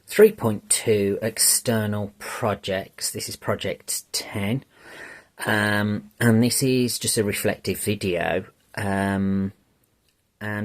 3.2 external projects. This is project 10, and this is just a reflective video. And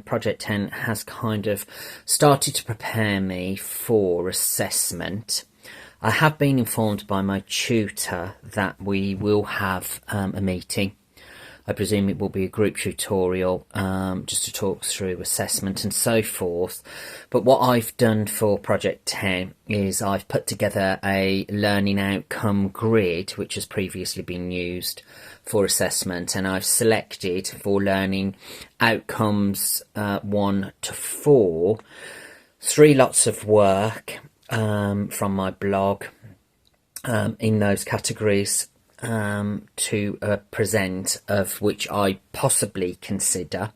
project 10 has kind of started to prepare me for assessment. I have been informed by my tutor that we will have a meeting. I presume it will be a group tutorial just to talk through assessment and so forth. But what I've done for Project 10 is I've put together a learning outcome grid, which has previously been used for assessment, and I've selected for learning outcomes 1 to 4, 3 lots of work from my blog in those categories to present, of which I possibly consider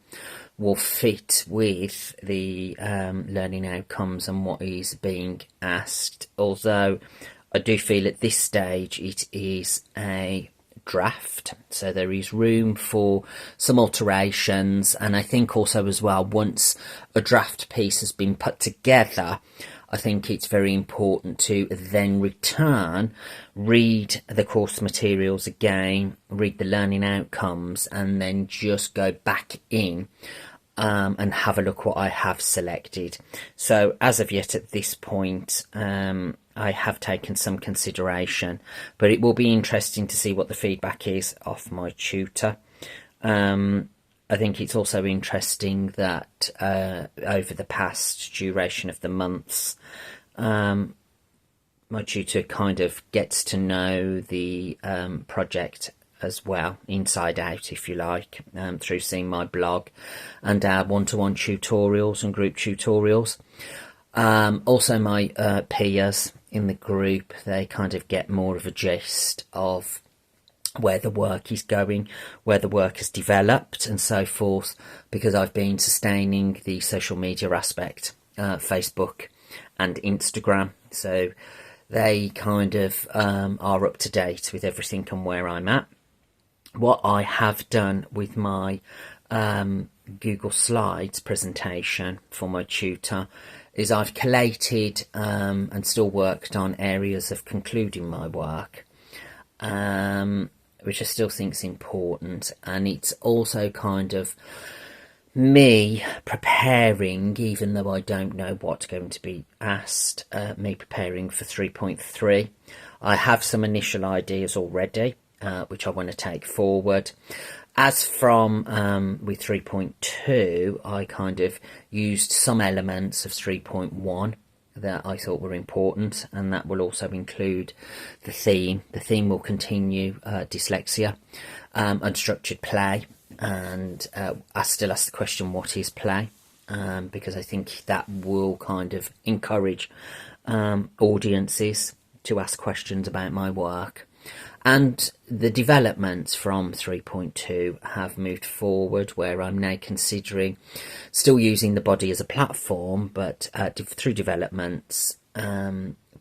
will fit with the learning outcomes and what is being asked, although I do feel at this stage it is a draft, so there is room for some alterations. And I think also as well, once a draft piece has been put together, I think it's very important to then return, read the course materials again, read the learning outcomes, and then just go back in and have a look what I have selected. So as of yet at this point, I have taken some consideration, but it will be interesting to see what the feedback is off my tutor. I think it's also interesting that over the past duration of the months, my tutor kind of gets to know the project as well, inside out, if you like, through seeing my blog and our one-to-one tutorials and group tutorials. Also my peers in the group, they kind of get more of a gist of where the work is going, where the work has developed and so forth, because I've been sustaining the social media aspect, Facebook and Instagram, so they kind of are up to date with everything and where I'm at. What I have done with my Google Slides presentation for my tutor is I've collated and still worked on areas of concluding my work, which I still think is important. And it's also kind of me preparing, even though I don't know what's going to be asked, me preparing for 3.3. I have some initial ideas already, which I want to take forward. As from with 3.2, I kind of used some elements of 3.1 that I thought were important, and that will also include the theme. The theme will continue dyslexia, unstructured play, and I still ask the question, what is play? Because I think that will kind of encourage audiences to ask questions about my work. And the developments from 3.2 have moved forward, where I'm now considering still using the body as a platform, but through developments,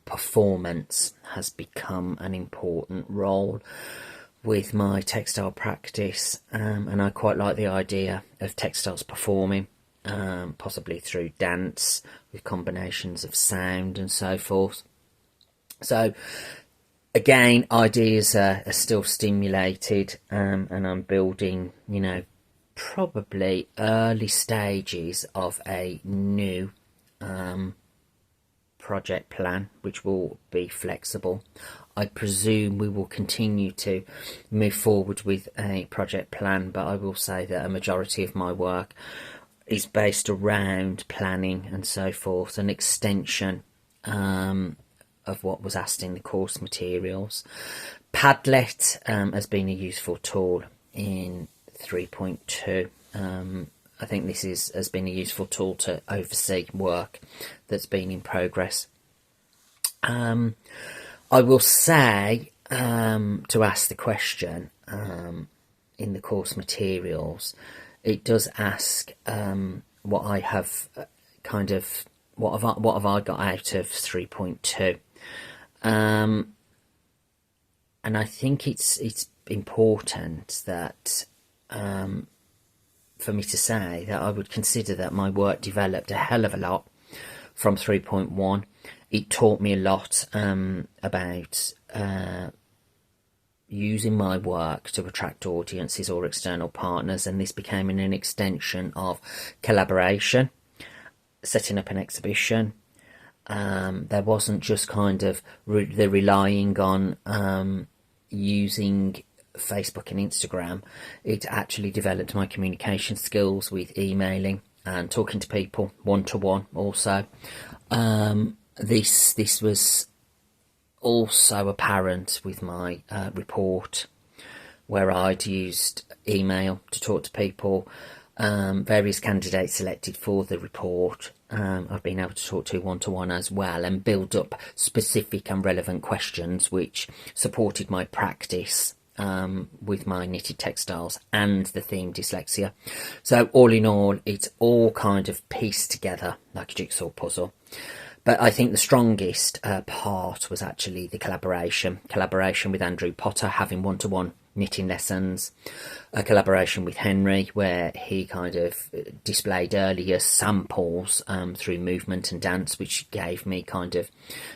performance has become an important role with my textile practice, and I quite like the idea of textiles performing, possibly through dance with combinations of sound and so forth. So again, ideas are still stimulated, and I'm building, you know, probably early stages of a new project plan, which will be flexible. I presume we will continue to move forward with a project plan, but I will say that a majority of my work is based around planning and so forth, an extension of what was asked in the course materials. Padlet has been a useful tool in 3.2. I think this has been a useful tool to oversee work that's been in progress. I will say, to ask the question in the course materials, it does ask what I have kind of, what have I got out of 3.2. And I think it's important that for me to say that I would consider that my work developed a hell of a lot from 3.1. it taught me a lot about using my work to attract audiences or external partners, and this became an extension of collaboration, setting up an exhibition. There wasn't just kind of the relying on using Facebook and Instagram. It actually developed my communication skills with emailing and talking to people one-to-one also. This was also apparent with my report, where I'd used email to talk to people, various candidates selected for the report. I've been able to talk to one-to-one as well, and build up specific and relevant questions which supported my practice with my knitted textiles and the theme dyslexia. So all in all, it's all kind of pieced together like a jigsaw puzzle. But I think the strongest part was actually the collaboration with Andrew Potter, having one-to-one knitting lessons, a collaboration with Henry where he kind of displayed earlier samples through movement and dance, which gave me kind of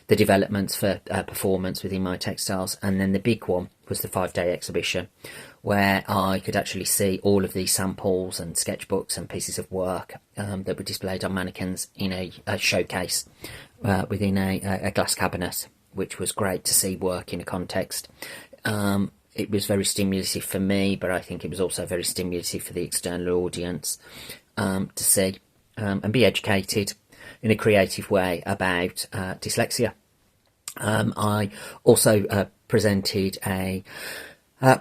the developments for performance within my textiles. And then the big one was the 5-day exhibition, where I could actually see all of these samples and sketchbooks and pieces of work that were displayed on mannequins in a showcase within a glass cabinet, which was great to see work in a context. It was very stimulative for me, but I think it was also very stimulative for the external audience to see and be educated in a creative way about dyslexia. I also presented a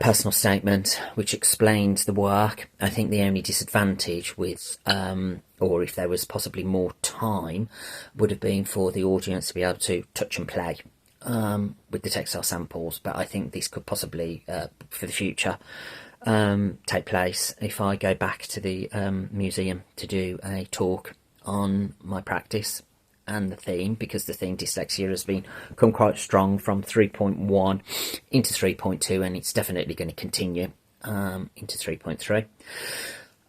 personal statement which explained the work. I think the only disadvantage with, or if there was possibly more time, would have been for the audience to be able to touch and play with the textile samples. But I think this could possibly, for the future, take place if I go back to the museum to do a talk on my practice and the theme, because the theme dyslexia has come quite strong from 3.1 into 3.2, and it's definitely going to continue into 3.3.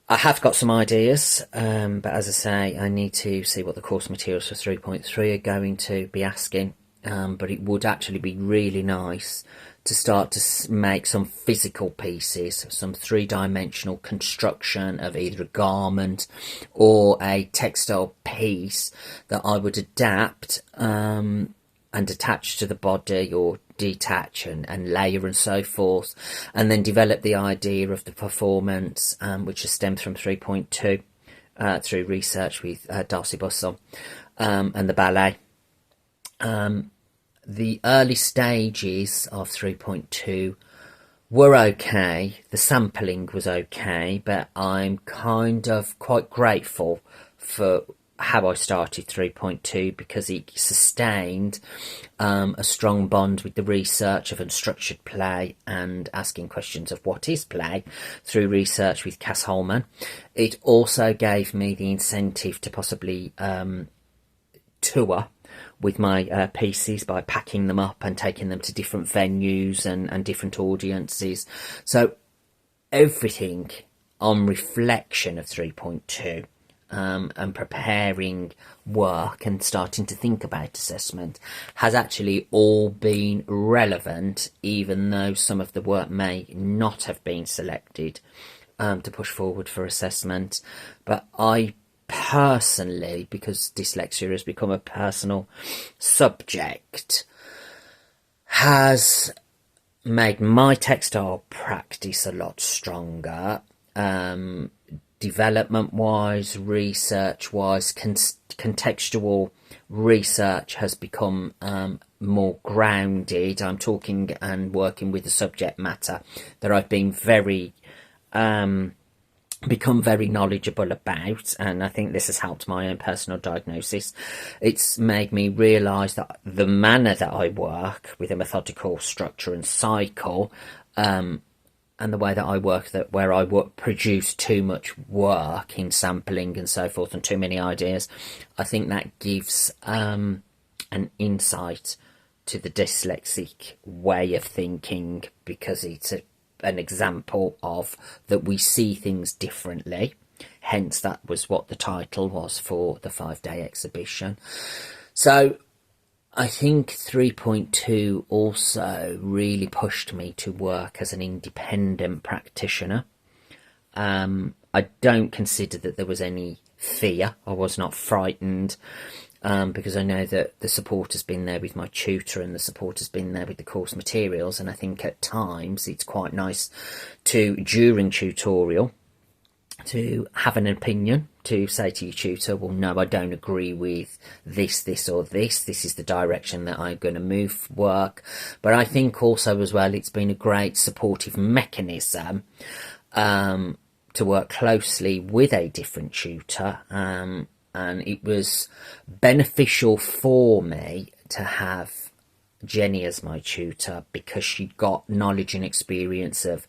I have got some ideas, but as I say, I need to see what the course materials for 3.3 are going to be asking. But it would actually be really nice to start to make some physical pieces, some three-dimensional construction of either a garment or a textile piece that I would adapt and attach to the body, or detach and layer and so forth, and then develop the idea of the performance, which has stemmed from 3.2 through research with Darcy Bussell and the ballet. The early stages of 3.2 were okay, the sampling was okay, but I'm kind of quite grateful for how I started 3.2, because it sustained a strong bond with the research of unstructured play and asking questions of what is play through research with Cass Holman. It also gave me the incentive to possibly tour with my pieces by packing them up and taking them to different venues and different audiences. So everything on reflection of 3.2 and preparing work and starting to think about assessment has actually all been relevant, even though some of the work may not have been selected to push forward for assessment. But I personally, because dyslexia has become a personal subject, has made my textile practice a lot stronger, development wise, research wise. Contextual research has become more grounded. I'm talking and working with the subject matter that I've been become very knowledgeable about, and I think this has helped my own personal diagnosis. It's made me realise that the manner that I work, with a methodical structure and cycle, and the way that I work, where I produce too much work in sampling and so forth and too many ideas, I think that gives an insight to the dyslexic way of thinking, because it's an example of that we see things differently. Hence, that was what the title was for the 5-day exhibition. So I think 3.2 also really pushed me to work as an independent practitioner. I don't consider that there was any fear. I was not frightened, because I know that the support has been there with my tutor and the support has been there with the course materials. And I think at times it's quite nice to, during tutorial, to have an opinion, to say to your tutor, well, no, I don't agree with this or this is the direction that I'm going to move work. But I think also as well, it's been a great supportive mechanism to work closely with a different tutor, and it was beneficial for me to have Jenny as my tutor, because she'd got knowledge and experience of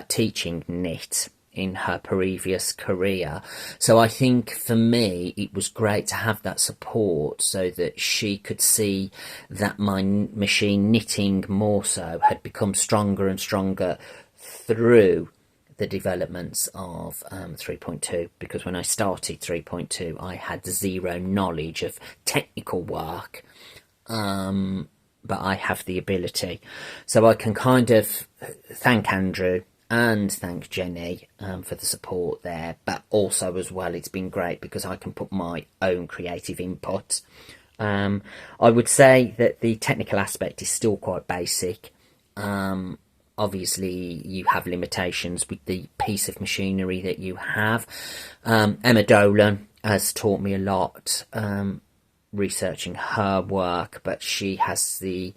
teaching knit in her previous career. So I think for me it was great to have that support, so that she could see that my machine knitting more so had become stronger and stronger through the developments of 3.2, because when I started 3.2 I had zero knowledge of technical work, but I have the ability. So I can kind of thank Andrew and thank Jenny for the support there, but also as well it's been great because I can put my own creative input. I would say that the technical aspect is still quite basic. Obviously you have limitations with the piece of machinery that you have. Emma Dolan has taught me a lot, researching her work, but she has the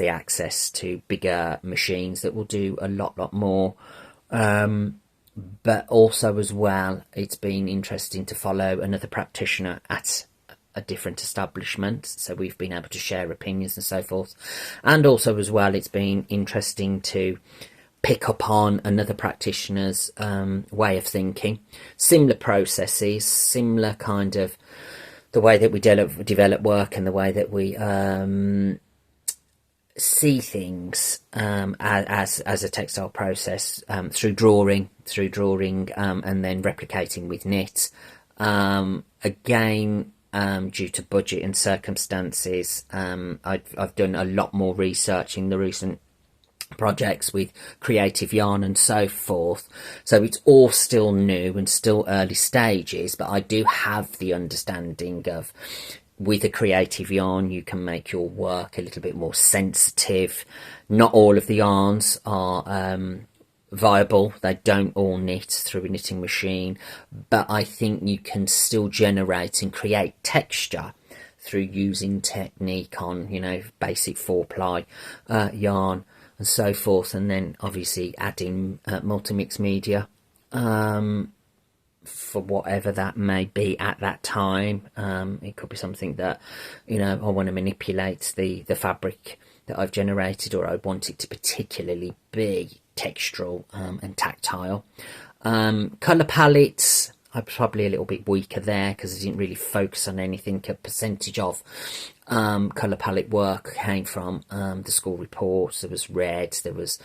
access to bigger machines that will do a lot more. But also as well, it's been interesting to follow another practitioner at a different establishment, so we've been able to share opinions and so forth. And also as well, it's been interesting to pick up on another practitioner's way of thinking, similar processes, similar kind of the way that we develop work, and the way that we see things as a textile process, through drawing, and then replicating with knit. Again, due to budget and circumstances, I've done a lot more research in the recent projects with creative yarn and so forth, so it's all still new and still early stages, but I do have the understanding of, with a creative yarn you can make your work a little bit more sensitive. Not all of the yarns are viable, they don't all knit through a knitting machine, but I think you can still generate and create texture through using technique on, you know, basic 4-ply yarn and so forth, and then obviously adding multi-mix media for whatever that may be at that time. It could be something that, you know, I want to manipulate the fabric that I've generated, or I want it to particularly be textural and tactile. Colour palettes, I'm probably a little bit weaker there because I didn't really focus on anything. A percentage of colour palette work came from the school reports. There was red, there was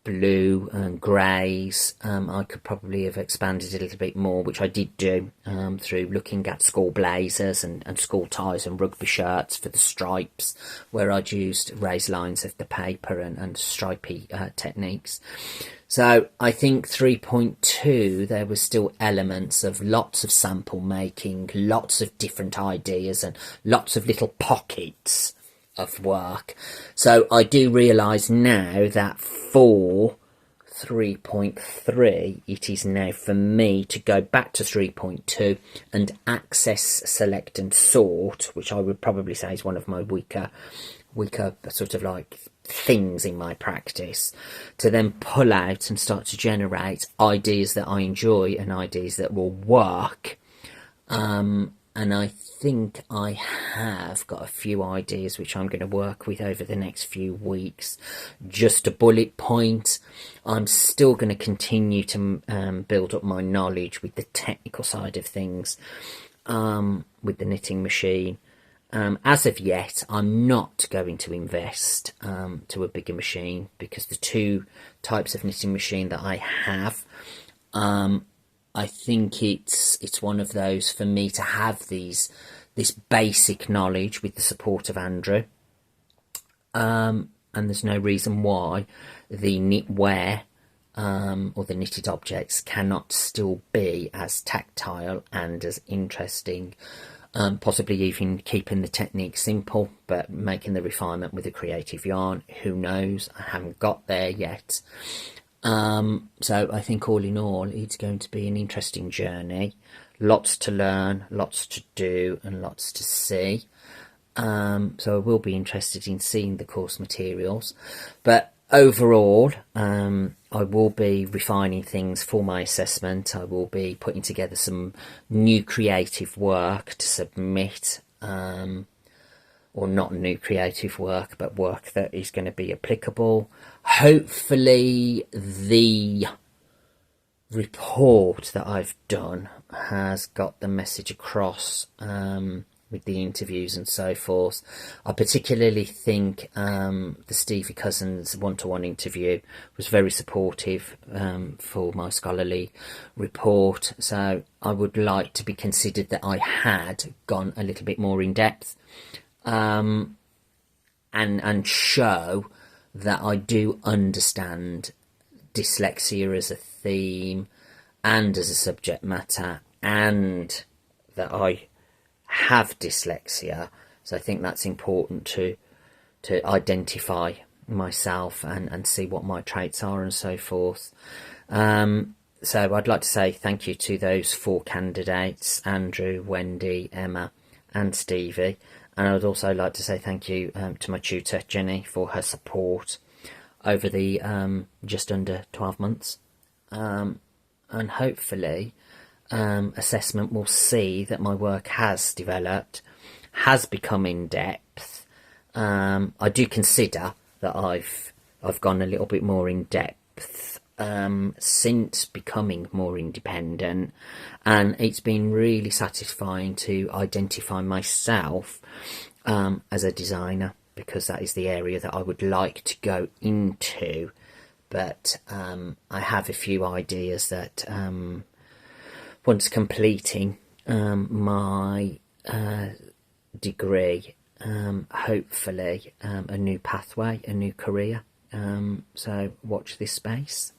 blue and greys. I could probably have expanded a little bit more, which I did do through looking at school blazers and school ties and rugby shirts for the stripes, where I'd used raised lines of the paper and stripy techniques. So I think 3.2, there was still elements of lots of sample making, lots of different ideas and lots of little pockets of work. So I do realise now that for 3.3 it is now for me to go back to 3.2 and access, select and sort, which I would probably say is one of my weaker sort of like things in my practice, to then pull out and start to generate ideas that I enjoy and ideas that will work. And I think I have got a few ideas which I'm going to work with over the next few weeks. Just a bullet point, I'm still going to continue to build up my knowledge with the technical side of things, with the knitting machine. As of yet, I'm not going to invest to a bigger machine, because the two types of knitting machine that I have, I think it's one of those for me to have these this basic knowledge with the support of Andrew, and there's no reason why the knitwear or the knitted objects cannot still be as tactile and as interesting, possibly even keeping the technique simple but making the refinement with a creative yarn. Who knows, I haven't got there yet. So I think all in all it's going to be an interesting journey, lots to learn, lots to do and lots to see. So I will be interested in seeing the course materials, but overall I will be refining things for my assessment. I will be putting together some new creative work to submit, or not new creative work, but work that is going to be applicable. Hopefully the report that I've done has got the message across, with the interviews and so forth. I particularly think the Stevie Cousins one-to-one interview was very supportive for my scholarly report, so I would like to be considered that I had gone a little bit more in depth, and show that I do understand dyslexia as a theme and as a subject matter, and that I have dyslexia. So I think that's important to identify myself and see what my traits are and so forth. So I'd like to say thank you to those 4 candidates: Andrew, Wendy, Emma and Stevie. And I would also like to say thank you to my tutor Jenny for her support over the just under 12 months. And hopefully assessment will see that my work has developed, has become in depth. I do consider that I've gone a little bit more in depth since becoming more independent, and it's been really satisfying to identify myself as a designer, because that is the area that I would like to go into. But I have a few ideas that once completing my degree, hopefully a new pathway, a new career. So watch this space.